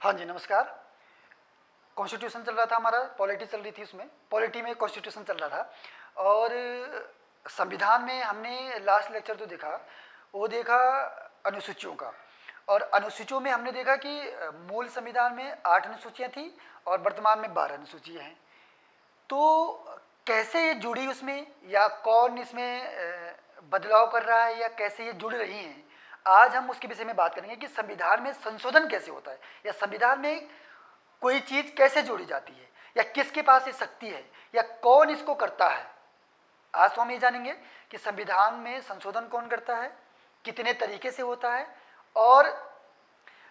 हाँ जी, नमस्कार। कॉन्स्टिट्यूशन चल रहा था हमारा, पॉलिटी चल रही थी, उसमें पॉलिटी में कॉन्स्टिट्यूशन चल रहा था। और संविधान में हमने लास्ट लेक्चर जो देखा वो देखा अनुसूचियों का। और अनुसूचियों में हमने देखा कि मूल संविधान में 8 अनुसूचियाँ थी और वर्तमान में 12 अनुसूचियाँ हैं। तो कैसे ये जुड़ी उसमें, या कौन इसमें बदलाव कर रहा है, या कैसे ये जुड़ रही हैं, आज हम उसके विषय में बात करेंगे कि संविधान में संशोधन कैसे होता है, या संविधान में कोई चीज कैसे जोड़ी जाती है, या किसके पास ये शक्ति है, या कौन इसको करता है। आज तो हम ये जानेंगे कि संविधान में संशोधन कौन करता है, कितने तरीके से होता है, और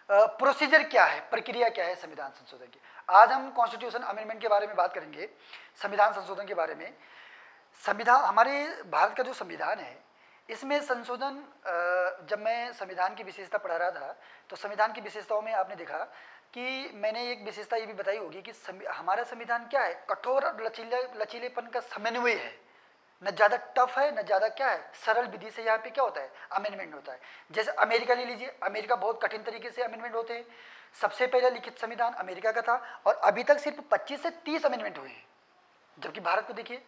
प्रोसीजर क्या है, प्रक्रिया क्या है संविधान संशोधन की। आज हम कॉन्स्टिट्यूशन अमेंडमेंट के बारे में बात करेंगे, संविधान संशोधन के बारे में। संविधान, हमारे भारत का जो संविधान है, इसमें संशोधन, जब मैं संविधान की विशेषता पढ़ा रहा था तो संविधान की विशेषताओं में आपने देखा कि मैंने एक विशेषता ये भी बताई होगी कि हमारा संविधान क्या है, कठोर और लचीलेपन का समन्वय है। न ज़्यादा टफ है, न ज़्यादा क्या है, सरल विधि से यहाँ पे क्या होता है, अमेंडमेंट होता है। जैसे अमेरिका ले लीजिए, अमेरिका बहुत कठिन तरीके से अमेंडमेंट होते हैं। सबसे पहले लिखित संविधान अमेरिका का था और अभी तक सिर्फ 25 से 30 अमेंडमेंट हुए हैं। जबकि भारत को देखिए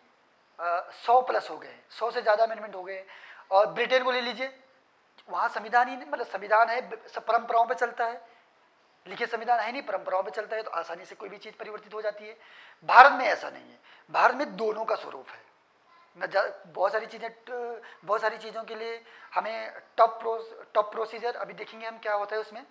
100 प्लस हो गए, 100 से ज़्यादा अमेंडमेंट हो गए। और ब्रिटेन को ले लीजिए, वहाँ संविधान ही नहीं, मतलब संविधान है, सब परंपराओं पे चलता है। लिखित संविधान है नहीं, परंपराओं पे चलता है, तो आसानी से कोई भी चीज़ परिवर्तित हो जाती है। भारत में ऐसा नहीं है, भारत में दोनों का स्वरूप है। न बहुत सारी चीज़ें, बहुत सारी चीज़ों के लिए हमें टॉप प्रोसीजर अभी देखेंगे हम क्या होता है, उसमें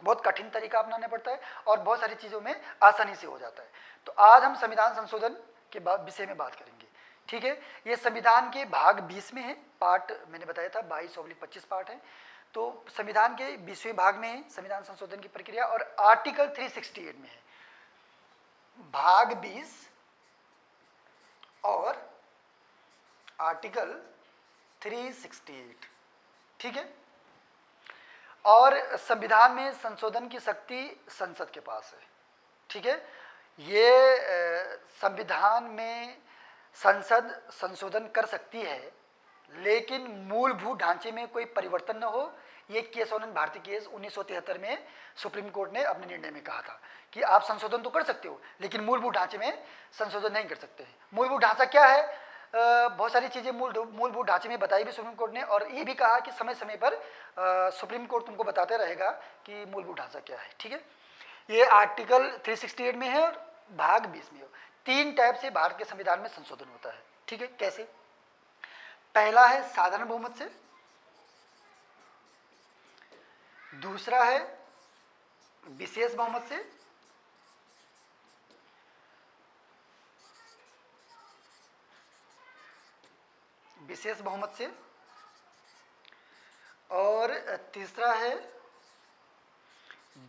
बहुत कठिन तरीका अपनाना पड़ता है, और बहुत सारी चीज़ों में आसानी से हो जाता है। तो आज हम संविधान संशोधन के विषय में बात करेंगे, ठीक है। ये संविधान के भाग 20 में है, पार्ट मैंने बताया था 22/25 पार्ट है। तो संविधान के 20वें भाग में है संविधान संशोधन की प्रक्रिया, और आर्टिकल 368 में है, भाग 20 और आर्टिकल 368, ठीक है। और संविधान में संशोधन की शक्ति संसद के पास है, ठीक है। ये संविधान में संसद संशोधन कर सकती है, लेकिन मूलभूत ढांचे में कोई परिवर्तन न हो। ये केशवानंद भारती केस 1973 में सुप्रीम कोर्ट ने अपने निर्णय में कहा था कि आप संशोधन तो कर सकते हो, लेकिन मूलभूत ढांचे में संशोधन नहीं कर सकते हैं। मूलभूत ढांचा क्या है, बहुत सारी चीज़ें मूलभूत ढांचे में बताई भी सुप्रीम कोर्ट ने, और ये भी कहा कि समय समय पर सुप्रीम कोर्ट तुमको बताते रहेगा कि मूलभूत ढांचा क्या है, ठीक है। ये आर्टिकल 368 में है और भाग 20 में हो। 3 टाइप से भारत के संविधान में संशोधन होता है, ठीक है। कैसे? पहला है साधारण बहुमत से, दूसरा है विशेष बहुमत से, विशेष बहुमत से, और तीसरा है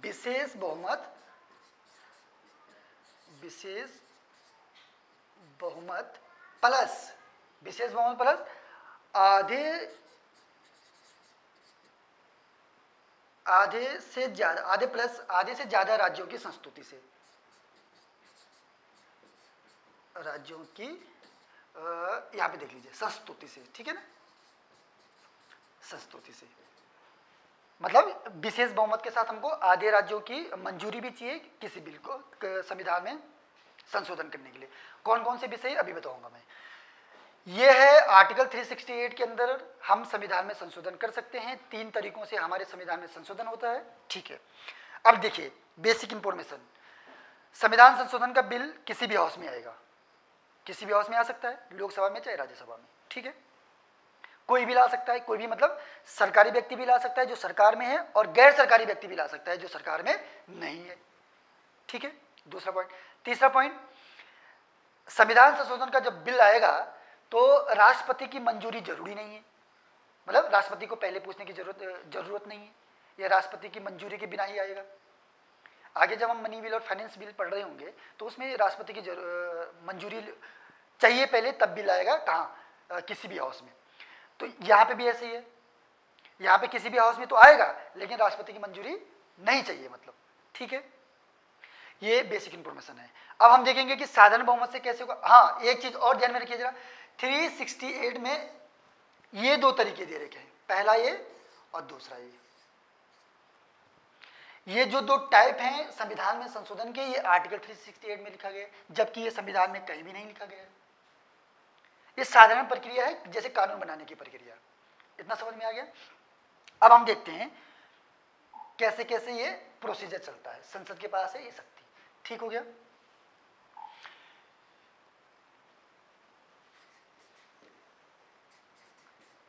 विशेष बहुमत, विशेष बहुमत प्लस, विशेष बहुमत प्लस आधे से ज्यादा, आधे प्लस आधे से ज्यादा राज्यों की संस्तुति से, राज्यों की यहाँ पे देख लीजिए संस्तुति से, ठीक है ना, संस्तुति से। मतलब विशेष बहुमत के साथ हमको आधे राज्यों की मंजूरी भी चाहिए किसी बिल को संविधान में संशोधन करने के लिए। कौन कौन से विषय अभी बताऊंगा मैं। ये है आर्टिकल 368 के अंदर हम संविधान में संशोधन कर सकते हैं। 3 तरीकों से हमारे संविधान में संशोधन होता है, ठीक है। अब देखिए बेसिक इंफॉर्मेशन, संविधान संशोधन का बिल किसी भी हाउस में आएगा, किसी भी हाउस में आ सकता है, लोकसभा में चाहे राज्यसभा में, ठीक है। कोई भी ला सकता है, कोई भी मतलब सरकारी व्यक्ति भी ला सकता है जो सरकार में है, और गैर सरकारी व्यक्ति भी ला सकता है जो सरकार में नहीं है, ठीक है। दूसरा पॉइंट। तीसरा पॉइंट, संविधान संशोधन का जब बिल आएगा तो राष्ट्रपति की मंजूरी जरूरी नहीं है, मतलब राष्ट्रपति को पहले पूछने की जरूरत नहीं है, यह राष्ट्रपति की मंजूरी के बिना ही आएगा। आगे जब हम मनी बिल और फाइनेंस बिल पढ़ रहे होंगे तो उसमें राष्ट्रपति की मंजूरी चाहिए पहले, तब बिल आएगा कहाँ, किसी भी हाउस में। तो यहाँ पे भी ऐसे ही है, यहाँ पे किसी भी हाउस में तो आएगा लेकिन राष्ट्रपति की मंजूरी नहीं चाहिए, मतलब, ठीक है। ये बेसिक इंफॉर्मेशन है। अब हम देखेंगे कि साधारण बहुमत से कैसे होगा। हाँ, एक चीज और ध्यान में रखिए जरा, 368 में ये 2 तरीके दे रखे हैं, पहला ये और दूसरा ये। ये जो दो टाइप हैं संविधान में संशोधन के, ये आर्टिकल 368 में लिखा गया है, जबकि ये संविधान में कहीं भी नहीं लिखा गया है। ये साधारण प्रक्रिया है, जैसे कानून बनाने की प्रक्रिया। इतना समझ में आ गया। अब हम देखते हैं कैसे कैसे ये प्रोसीजर चलता है। संसद के पास है ये शक्ति। ठीक हो गया।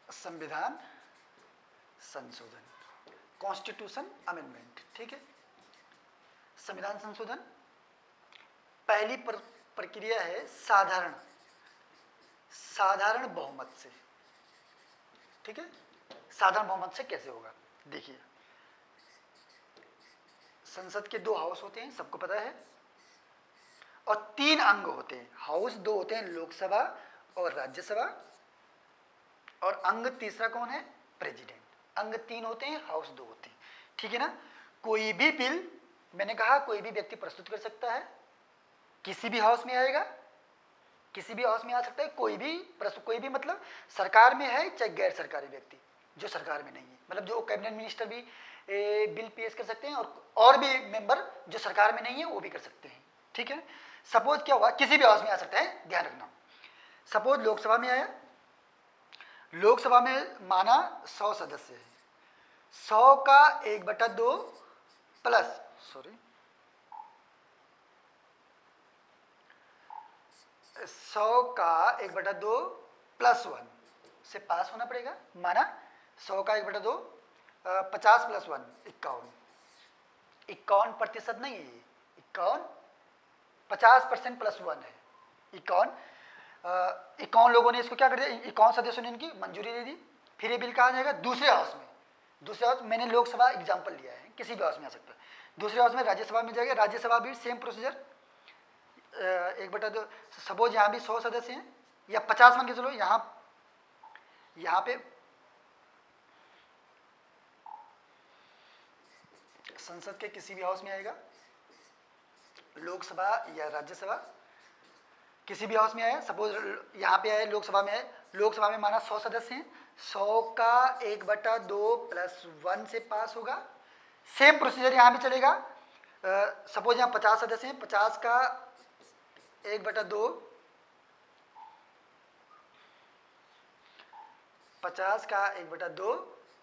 संविधान संशोधन, कॉन्स्टिट्यूशन अमेंडमेंट। ठीक है। संविधान संशोधन पहली प्रक्रिया है साधारण बहुमत से। ठीक है। साधारण बहुमत से कैसे होगा, देखिए। संसद के दो हाउस होते हैं, सबको पता है, और 3 अंग होते हैं। हाउस 2 होते हैं, लोकसभा और राज्यसभा, और अंग तीसरा कौन है, प्रेसिडेंट। अंग 3 होते हैं, हाउस 2 होते हैं। ठीक है ना। कोई भी बिल, मैंने कहा कोई भी व्यक्ति प्रस्तुत कर सकता है, किसी भी हाउस में आएगा, किसी भी हाउस में आ सकता है। कोई भी मतलब सरकार में है चाहे गैर सरकारी व्यक्ति, जो सरकार में नहीं है, मतलब जो कैबिनेट मिनिस्टर भी बिल पेश कर सकते हैं, और भी मेंबर जो सरकार में नहीं है वो भी कर सकते हैं। ठीक है। सपोज क्या हुआ, किसी भी हाउस में आ सकता है, ध्यान रखना। सपोज लोकसभा में आया, लोकसभा में माना 100 सदस्य है, 100 का 1/2 प्लस 100 का 1/2 + 1 से पास होना पड़ेगा। माना 100 का 1/2 50 + 1 51% नहीं है, 50% + 1 है 51 लोगों ने इसको क्या कर दिया, 51 सदस्यों ने इनकी मंजूरी दे दी। फिर ये बिल कहाँ जाएगा, दूसरे हाउस में। दूसरे हाउस, मैंने लोकसभा एग्जाम्पल लिया है, किसी भी हाउस में आ सकता है। दूसरे हाउस में राज्यसभा में जाएगा, राज्यसभा भी सेम प्रोसीजर, 1/2। सपोज यहाँ भी 100 सदस्य हैं, या 50 मान के चलो। यहाँ पे संसद के किसी भी हाउस में आएगा, लोकसभा या राज्यसभा, किसी भी हाउस में आया। सपोज यहाँ पे आए, लोकसभा में आए, लोकसभा में माना 100 सदस्य हैं, 100 का 1/2 + 1 से पास होगा। सेम प्रोसीजर यहाँ भी चलेगा। सपोज यहाँ 50 सदस्य हैं, 50 का 1/2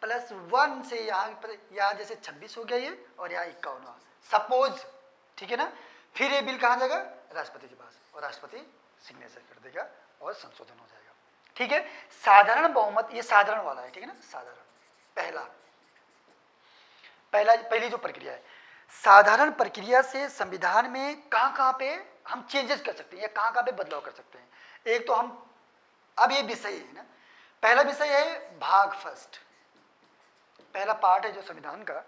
+ 1 से यहाँ जैसे 26 हो गया ये, और यहाँ 51 सपोज। ठीक है ना। फिर ये बिल कहाँ जाएगा, राष्ट्रपति के पास, और राष्ट्रपति सिग्नेचर कर देगा और संशोधन हो जाएगा। ठीक है। साधारण बहुमत, ये साधारण वाला है। ठीक है ना। साधारण पहली जो प्रक्रिया है, साधारण प्रक्रिया से संविधान में कहाँ पे हम चेंजेस कर सकते हैं, या कहाँ पे बदलाव कर सकते हैं। एक तो हम, अब ये विषय है ना, पहला विषय है भाग फर्स्ट, पहला पार्ट है जो संविधान का,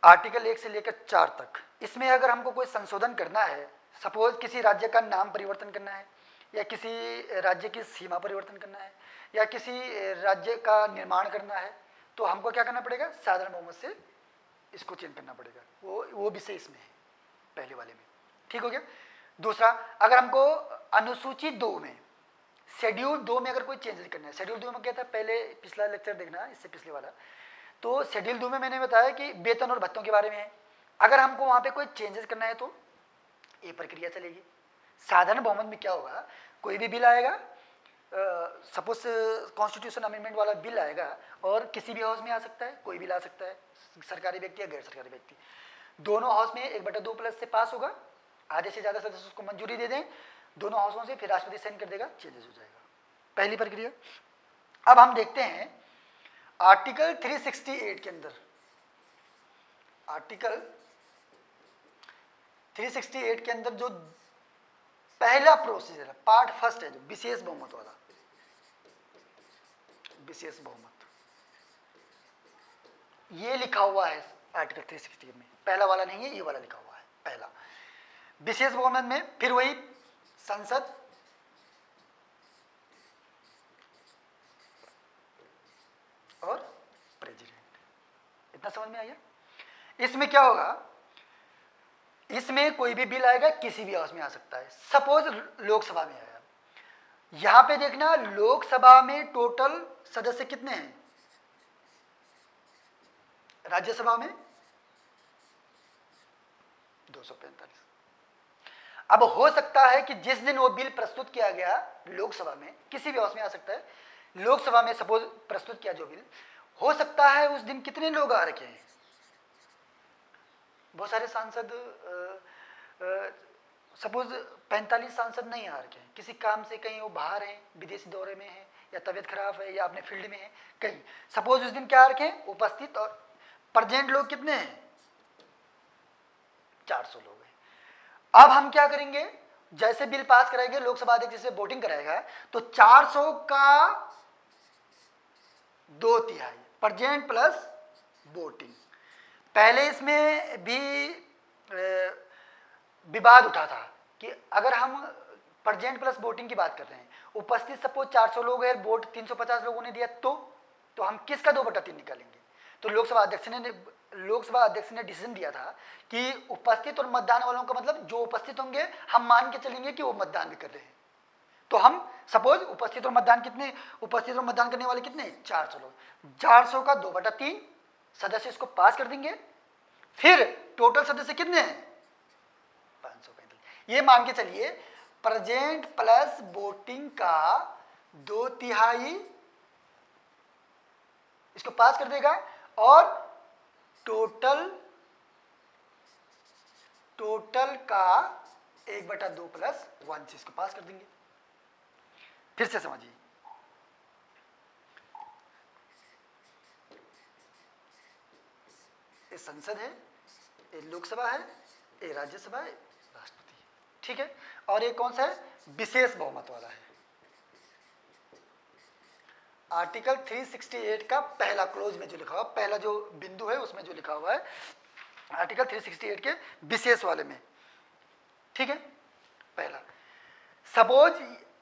आर्टिकल 1 से लेकर 4 तक। इसमें अगर हमको कोई संशोधन करना है, सपोज किसी राज्य का नाम परिवर्तन करना है, या किसी राज्य की सीमा परिवर्तन करना है, या किसी राज्य का निर्माण करना है, तो हमको क्या करना पड़ेगा, साधारण बहुमत से इसको चेंज करना पड़ेगा। वो विषय इसमें है, पहले वाले में। ठीक हो गया। दूसरा, अगर हमको अनुसूची 2 में, शेड्यूल 2 में अगर कोई चेंजेस करना है, शेड्यूल 2 में क्या था, पहले पिछला लेक्चर देखना, इससे पिछले वाला। तो शेड्यूल 2 में मैंने बताया कि वेतन और भत्तों के बारे में है। अगर हमको वहाँ पे कोई चेंजेस करना है तो ये प्रक्रिया चलेगी। साधारण बहुमत में क्या होगा, कोई भी बिल आएगा, सपोज कॉन्स्टिट्यूशन अमेंडमेंट वाला बिल आएगा, और किसी भी हाउस में आ सकता है, कोई भी ला सकता है, सरकारी व्यक्ति या गैर सरकारी व्यक्ति। दोनों हाउस में 1/2 प्लस से पास होगा, आधे से ज़्यादा सदस्य उसको मंजूरी दे दें दोनों हाउसों से, फिर राष्ट्रपति साइन कर देगा, चेंजेस हो जाएगा। पहली प्रक्रिया। अब हम देखते हैं आर्टिकल 368 के अंदर, आर्टिकल 368 के अंदर जो पहला प्रोसीजर है, पार्ट फर्स्ट है, जो विशेष बहुमत वाला, विशेष बहुमत, ये लिखा हुआ है आर्टिकल 368 में। पहला वाला नहीं है, ये वाला लिखा हुआ है पहला, विशेष बहुमत में। फिर वही संसद, और प्रेसिडेंट। इतना समझ में आ गया। इसमें क्या होगा, इसमें कोई भी बिल आएगा, किसी भी हाउस में आ सकता है। सपोज लोकसभा में आया, यहां पे देखना, लोकसभा में टोटल सदस्य कितने हैं, राज्यसभा में 245। अब हो सकता है कि जिस दिन वो बिल प्रस्तुत किया गया लोकसभा में, किसी भी हाउस में आ सकता है, लोकसभा में सपोज प्रस्तुत किया जो बिल, हो सकता है उस दिन कितने लोग आ रखे हैं, बहुत सारे सांसद, सपोज 45 सांसद नहीं आ रखे हैं, किसी काम से कहीं वो बाहर हैं, विदेशी दौरे में हैं, या तबीयत खराब है, या अपने फील्ड में है कहीं, सपोज उस दिन क्या आ रखे हैं उपस्थित, और प्रेजेंट लोग कितने हैं 400 लोग हैं। अब हम क्या करेंगे, जैसे बिल पास कराएंगे लोकसभा अध्यक्ष जैसे वोटिंग कराएगा, तो 400 का 2/3 प्रेजेंट प्लस वोटिंग। पहले इसमें भी विवाद उठा था कि अगर हम प्रेजेंट प्लस वोटिंग की बात कर रहे हैं, उपस्थित सपोज 400 लोग हैं, वोट 350 लोगों ने दिया, तो हम किसका 2/3 निकालेंगे। तो लोकसभा अध्यक्ष ने डिसीजन दिया था कि उपस्थित और मतदान वालों का मतलब जो उपस्थित होंगे हम मान के चलेंगे कि वो मतदान भी कर रहे हैं। तो हम सपोज उपस्थित और मतदान करने वाले कितने 400 लोग, 400 का 2/3 सदस्य इसको पास कर देंगे। फिर टोटल सदस्य कितने हैं 535। ये मान के चलिए प्रेजेंट प्लस वोटिंग का 2/3 इसको पास कर देगा, और टोटल का 1/2 प्लस 1 से इसको पास कर देंगे। फिर से समझिए, ये संसद है, ये लोकसभा है, ये राज्यसभा है, राष्ट्रपति है, ठीक है। और ये कौन सा है, विशेष बहुमत वाला है। आर्टिकल 368 का पहला क्लोज में जो लिखा हुआ, पहला जो बिंदु है उसमें जो लिखा हुआ है आर्टिकल 368 के विशेष वाले में, ठीक है। पहला, सपोज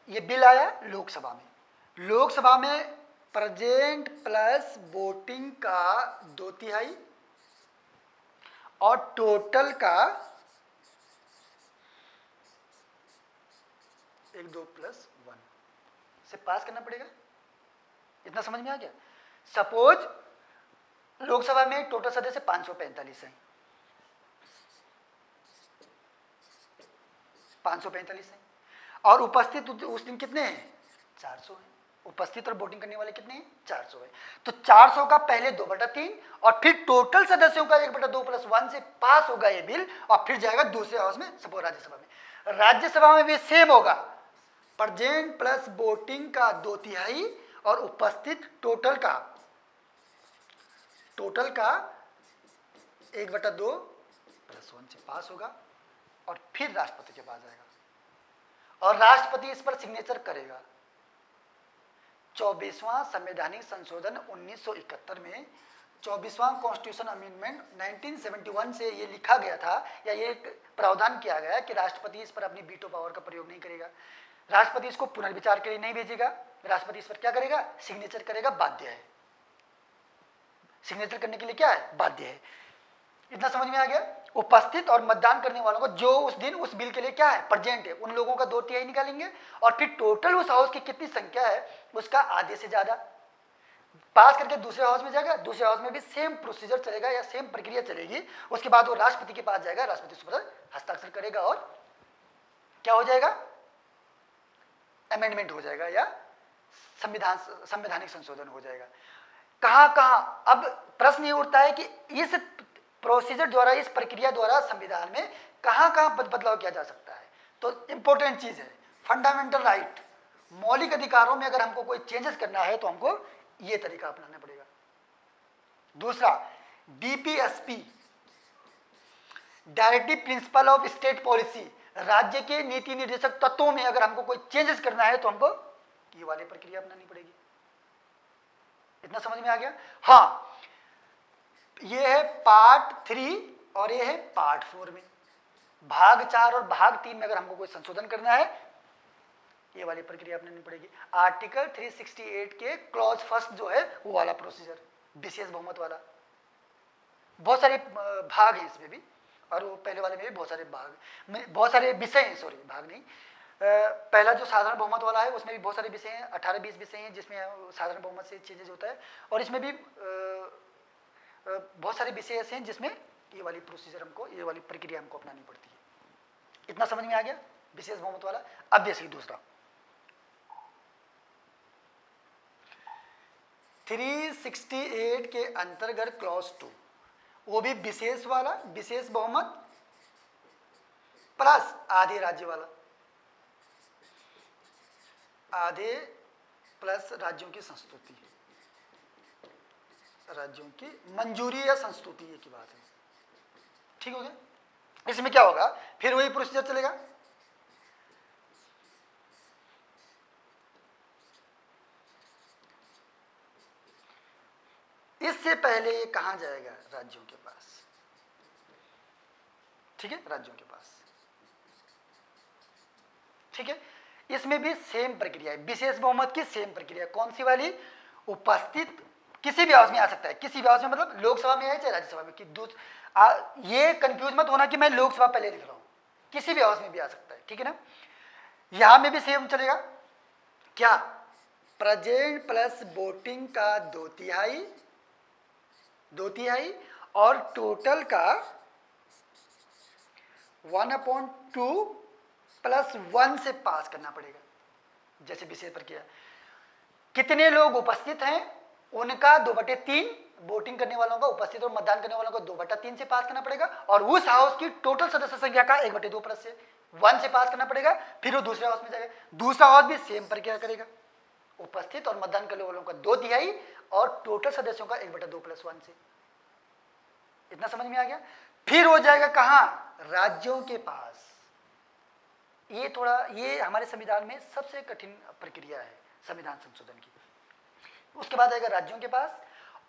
ये बिल आया लोकसभा में प्रेजेंट प्लस वोटिंग का 2/3 और टोटल का 1/2 प्लस 1 से पास करना पड़ेगा। इतना समझ में आ गया। सपोज लोकसभा में टोटल सदस्य 545 हैं, 545 हैं, और उपस्थित उस दिन कितने हैं 400 हैं। उपस्थित और वोटिंग करने वाले कितने हैं 400 हैं। तो 400 का पहले 2/3 और फिर टोटल सदस्यों का 1/2 प्लस 1 से पास होगा ये बिल, और फिर जाएगा दूसरे हाउस में, सपोज राज्यसभा में भी सेम होगा, प्रेजेंट प्लस वोटिंग का 2/3 और उपस्थित टोटल का 1/2 प्लस 1 से पास होगा, और फिर राष्ट्रपति के पास जाएगा और राष्ट्रपति इस पर सिग्नेचर करेगा। 24वां संवैधानिक संशोधन 1971 में 24वां कॉन्स्टिट्यूशन अमेंडमेंट 1971 से ये लिखा गया था, या ये एक प्रावधान किया गया कि राष्ट्रपति इस पर अपनी वीटो पावर का प्रयोग नहीं करेगा, राष्ट्रपति इसको पुनर्विचार के लिए नहीं भेजेगा, राष्ट्रपति इस पर क्या करेगा सिग्नेचर करेगा, बाध्य है, सिग्नेचर करने के लिए क्या है बाध्य है। इतना समझ में आ गया। उपस्थित और मतदान करने वालों को जो उस दिन उस बिल के लिए क्या है प्रेजेंट है, उन लोगों का 2/3 निकालेंगे, और फिर टोटल उस हाउस की कितनी संख्या है उसका आधे से ज्यादा पास करके दूसरे हाउस में जाएगा, दूसरे हाउस में भी सेम प्रोसीजर चलेगा या सेम प्रक्रिया चलेगी। उसके बाद वो राष्ट्रपति के पास जाएगा, राष्ट्रपति उस पर हस्ताक्षर करेगा और क्या हो जाएगा अमेंडमेंट हो जाएगा या संवैधानिक संशोधन हो जाएगा। कहाँ अब प्रश्न ये उठता है कि इस प्रोसीजर द्वारा, इस प्रक्रिया द्वारा संविधान में कहाँ बदलाव किया जा सकता है। तो इंपॉर्टेंट चीज है फंडामेंटल राइट, मौलिक अधिकारों में अगर हमको कोई चेंजेस करना है तो हमको ये तरीका अपनाना पड़ेगा। दूसरा DPSP, directive principle of state policy, राज्य के नीति निर्देशक तत्वों में अगर हमको कोई चेंजेस करना है तो हमको ये वाली प्रक्रिया अपनानी पड़ेगी। इतना समझ में आ गया। हाँ, ये है पार्ट 3 और ये है पार्ट 4 में, भाग 4 और भाग 3 में अगर हमको कोई संशोधन करना है ये वाली प्रक्रिया अपनानी पड़ेगी। आर्टिकल 368 के क्लॉज फर्स्ट जो है वो वाला प्रोसीजर, विशेष बहुमत वाला। बहुत सारे भाग हैं इसमें भी, और वो पहले वाले में भी बहुत सारे विषय हैं, सॉरी भाग नहीं। पहला जो साधारण बहुमत वाला है उसमें भी बहुत सारे विषय हैं, 18-20 विषय हैं जिसमें साधारण बहुमत से चेंजेस होता है, और इसमें भी बहुत सारे विषय ऐसे हैं जिसमें ये वाली प्रोसीजर हमको, ये वाली प्रक्रिया हमको अपनानी पड़ती है। इतना समझ में आ गया विशेष बहुमत वाला। अब जैसे दूसरा 368 के अंतर्गत क्लॉज 2, वो भी विशेष वाला, विशेष बहुमत प्लस आधे राज्य वाला, आधे प्लस राज्यों की संस्तुति, राज्यों की मंजूरी या संस्तुति, ये की बात है। ठीक हो गया। इसमें क्या होगा, फिर वही प्रोसीजर चलेगा। इससे पहले ये कहां जाएगा, राज्यों के पास। ठीक है, राज्यों के पास। ठीक है, इसमें भी सेम प्रक्रिया है, विशेष बहुमत की सेम प्रक्रिया। कौन सी वाली, उपस्थित किसी भी हाउस में आ सकता है, किसी भी हाउस में, मतलब लोकसभा में है चाहे राज्यसभा में, कि ये कंफ्यूज मत होना कि मैं लोकसभा पहले लिख रहा हूं, किसी भी हाउस में भी आ सकता है। ठीक है ना, यहां में भी सेम चलेगा। क्या, प्रेजेंट प्लस वोटिंग का 2/3, 2/3 और टोटल का 1/2 प्लस 1 से पास करना पड़ेगा। जैसे विशेष प्रक्रिया, कितने लोग उपस्थित हैं उनका 2/3, वोटिंग करने वालों का, उपस्थित और मतदान करने वालों को 2/3 से पास करना पड़ेगा, और उस हाउस की टोटल सदस्य संख्या का 1/2 प्लस से 1 से पास करना पड़ेगा। फिर वो दूसरे हाउस में जाएगा, दूसरा हाउस भी सेम प्रक्रिया करेगा, उपस्थित और मतदान करने वालों का 2/3 और टोटल सदस्यों का 1/2 प्लस 1 से। इतना समझ में आ गया। फिर हो जाएगा कहां, राज्यों के पास। ये थोड़ा, ये हमारे संविधान में सबसे कठिन प्रक्रिया है संविधान संशोधन की। उसके बाद आएगा राज्यों के पास,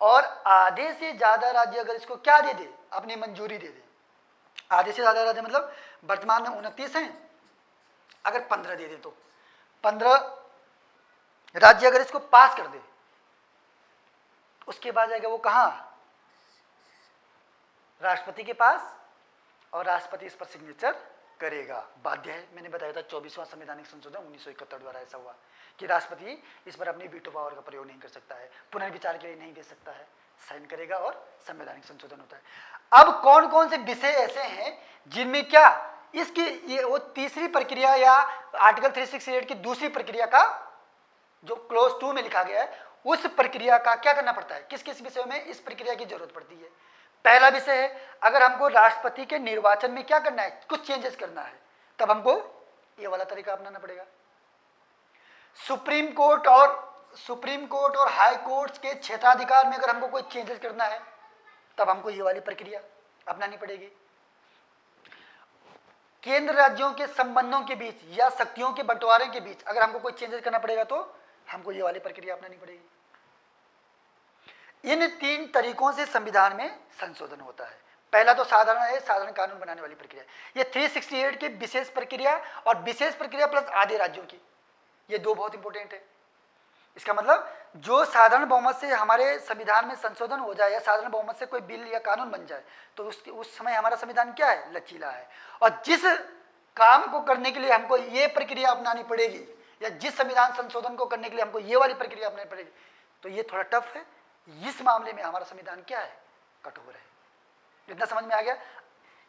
और आधे से ज्यादा राज्य अगर इसको क्या दे दे, अपनी मंजूरी दे दे, आधे से ज्यादा राज्य मतलब वर्तमान में 29 हैं, अगर 15 दे दे तो 15 राज्य अगर इसको पास कर दे, उसके बाद जाएगा वो कहां, राष्ट्रपति के पास, और राष्ट्रपति इस पर सिग्नेचर करेगा, बाध्य है। मैंने बताया था 24वां संवैधानिक संशोधन 1971 द्वारा ऐसा हुआ कि राष्ट्रपति इस पर अपनी वीटो पावर का प्रयोग नहीं कर सकता है, पुनर्विचार के लिए नहीं दे सकता है, साइन करेगा और संवैधानिक संशोधन होता है। अब कौन कौन से विषय ऐसे हैं जिनमें क्या इसकी, ये वो तीसरी प्रक्रिया या आर्टिकल 368 की दूसरी प्रक्रिया का जो क्लोज 2 में लिखा गया है, उस प्रक्रिया का क्या करना पड़ता है, किस किस विषयों में इस प्रक्रिया की जरूरत पड़ती है। पहला विषय है, अगर हमको राष्ट्रपति के निर्वाचन में क्या करना है, कुछ चेंजेस करना है, तब हमको ये वाला तरीका अपनाना पड़ेगा। सुप्रीम कोर्ट और हाई कोर्ट के क्षेत्राधिकार में अगर हमको कोई चेंजेस करना है, तब हमको ये वाली प्रक्रिया अपनानी पड़ेगी। केंद्र राज्यों के संबंधों के बीच या शक्तियों के बंटवारे के बीच अगर हमको कोई चेंजेस करना पड़ेगा, तो हमको ये वाली प्रक्रिया अपनानी पड़ेगी। इन 3 तरीकों से संविधान में संशोधन होता है। पहला तो साधारण है, साधारण कानून बनाने वाली प्रक्रिया। ये 368 की विशेष प्रक्रिया और विशेष प्रक्रिया प्लस आधे राज्यों की, ये 2 बहुत इंपॉर्टेंट है। इसका मतलब जो साधारण बहुमत से हमारे संविधान में संशोधन हो जाए या साधारण बहुमत से कोई बिल या कानून बन जाए, तो उस समय हमारा संविधान क्या है, लचीला है। और जिस काम को करने के लिए हमको ये प्रक्रिया अपनानी पड़ेगी, या जिस संविधान संशोधन को करने के लिए हमको ये वाली प्रक्रिया अपनानी पड़ेगी, तो ये थोड़ा टफ है। इस मामले में हमारा संविधान क्या है, कठोर है। इतना समझ में आ गया।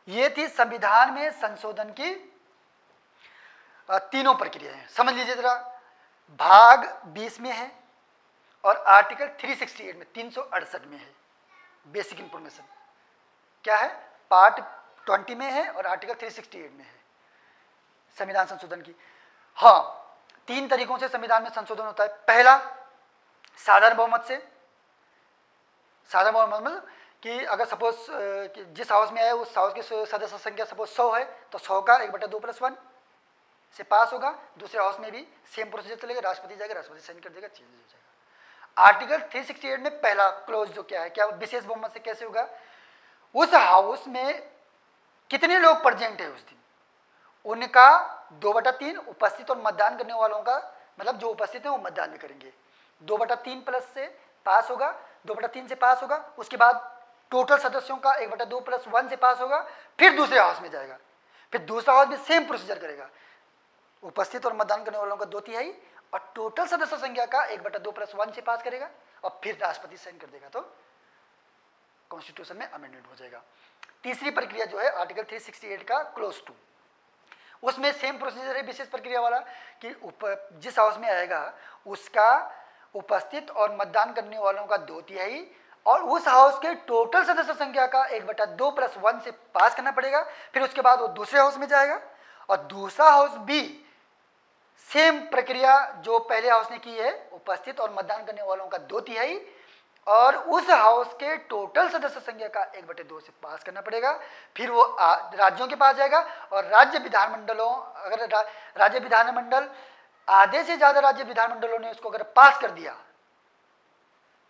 ये थी संविधान में संशोधन की तीनों प्रक्रियाएं। समझ लीजिए जरा, भाग 20 में है और आर्टिकल 368 में 368 में है। बेसिक इंफॉर्मेशन क्या है, पार्ट 20 में है और आर्टिकल 368 में है संविधान संशोधन की। हाँ, 3 तरीकों से संविधान में संशोधन होता है। पहला, साधारण बहुमत से। साधारण बहुमत मतलब कि अगर सपोज जिस हाउस में है उस हाउस की सदस्य संख्या सपोज 100 है, तो 100 का 1/2 प्लस 1 से पास होगा। दूसरे हाउस में भी सेम प्रोसीजर चलेगा, राष्ट्रपति जाएगा, राष्ट्रपति साइन कर देगा, चेंज हो जाएगा। आर्टिकल 368 में पहला क्लोज जो क्या है, क्या विशेष बहुमत से कैसे होगा, उस हाउस में कितने लोग प्रेजेंट है उस दिन, उनका 2/3 उपस्थित और मतदान करने वालों का, मतलब जो उपस्थित है वो मतदान भी करेंगे, 2/3 प्लस से पास होगा, 2/3 से पास होगा। उसके बाद टोटल सदस्यों का 1/2 प्लस 1 से पास होगा। फिर दूसरे हाउस में जाएगा, फिर दूसरा हाउस भी सेम प्रोसीजर करेगा, उपस्थित और मतदान करने वालों का 2/3 और टोटल सदस्य संख्या का 1/2 प्लस 1 से पास करेगा, और फिर राष्ट्रपति साइन कर देगा, तो कॉन्स्टिट्यूशन में अमेंडमेंट हो जाएगा। तीसरी प्रक्रिया जो है आर्टिकल 368 का क्लोज टू, उसमें सेम प्रोसीजर है विशेष प्रक्रिया वाला कि जिस हाउस में आएगा उसका उपस्थित और मतदान करने वालों का 2/3 और उस हाउस के टोटल सदस्य संख्या का 1/2 + 1 से पास करना पड़ेगा। फिर उसके बाद वो दूसरे हाउस में जाएगा और दूसरा हाउस भी सेम प्रक्रिया जो पहले हाउस ने की है, उपस्थित और मतदान करने वालों का 2/3 और उस हाउस के टोटल सदस्य संख्या का 1/2 से पास करना पड़ेगा। फिर वो राज्यों के पास जाएगा और राज्य विधानमंडलों, अगर राज्य विधानमंडल आधे से ज़्यादा राज्य विधानमंडलों ने उसको अगर पास कर दिया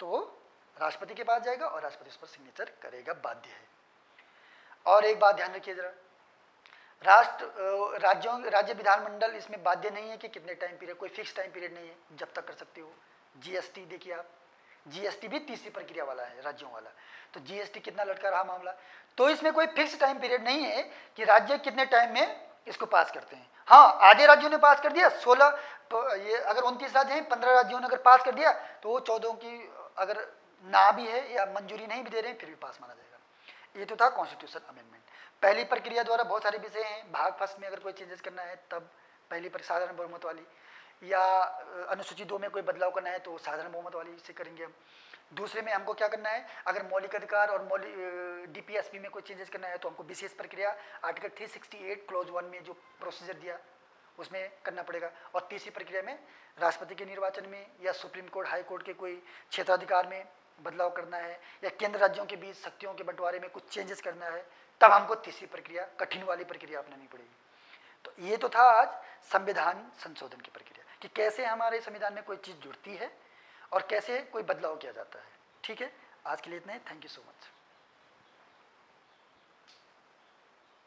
तो राष्ट्रपति के पास जाएगा और राष्ट्रपति उस पर सिग्नेचर करेगा, बाध्य है। और एक बात ध्यान रखिए जरा, राज्य विधानमंडल इसमें बाध्य नहीं है कि कितने टाइम पीरियड, कोई फिक्स टाइम पीरियड नहीं है, जब तक कर सकते हो। जीएसटी देखिए आप, जीएसटी भी तीसरी प्रक्रिया वाला है, राज्यों वाला। तो जीएसटी कितना लटका रहा मामला, तो इसमें कोई फिक्स टाइम पीरियड नहीं है कि राज्य कितने टाइम में इसको पास करते हैं। हाँ, आधे राज्यों ने पास कर दिया, 16 तो ये अगर 29 राज्य हैं, 15 राज्यों ने अगर पास कर दिया तो वो 14 की अगर ना भी है या मंजूरी नहीं भी दे रहे हैं फिर भी पास माना जाएगा। ये तो था कॉन्स्टिट्यूशन अमेंडमेंट। पहली प्रक्रिया द्वारा बहुत सारे विषय हैं, भाग फर्स्ट में अगर कोई चेंजेस करना है तब पहली साधारण बहुमत वाली, या अनुसूची 2 में कोई बदलाव करना है तो साधारण बहुमत वाली से करेंगे हम। दूसरे में हमको क्या करना है, अगर मौलिक अधिकार और डीपीएसपी में कोई चेंजेस करना है तो हमको विशेष प्रक्रिया आर्टिकल 368 क्लोज 1 में जो प्रोसीजर दिया उसमें करना पड़ेगा। और तीसरी प्रक्रिया में राष्ट्रपति के निर्वाचन में या सुप्रीम कोर्ट, हाई कोर्ट के कोई क्षेत्राधिकार में बदलाव करना है या केंद्र राज्यों के बीच शक्तियों के बंटवारे में कुछ चेंजेस करना है, तब हमको तीसरी प्रक्रिया, कठिन वाली प्रक्रिया अपनानी पड़ेगी। तो ये तो था आज संविधान संशोधन की प्रक्रिया कि कैसे हमारे संविधान में कोई चीज़ जुड़ती है और कैसे कोई बदलाव किया जाता है। ठीक है, आज के लिए इतना ही। Thank you so much.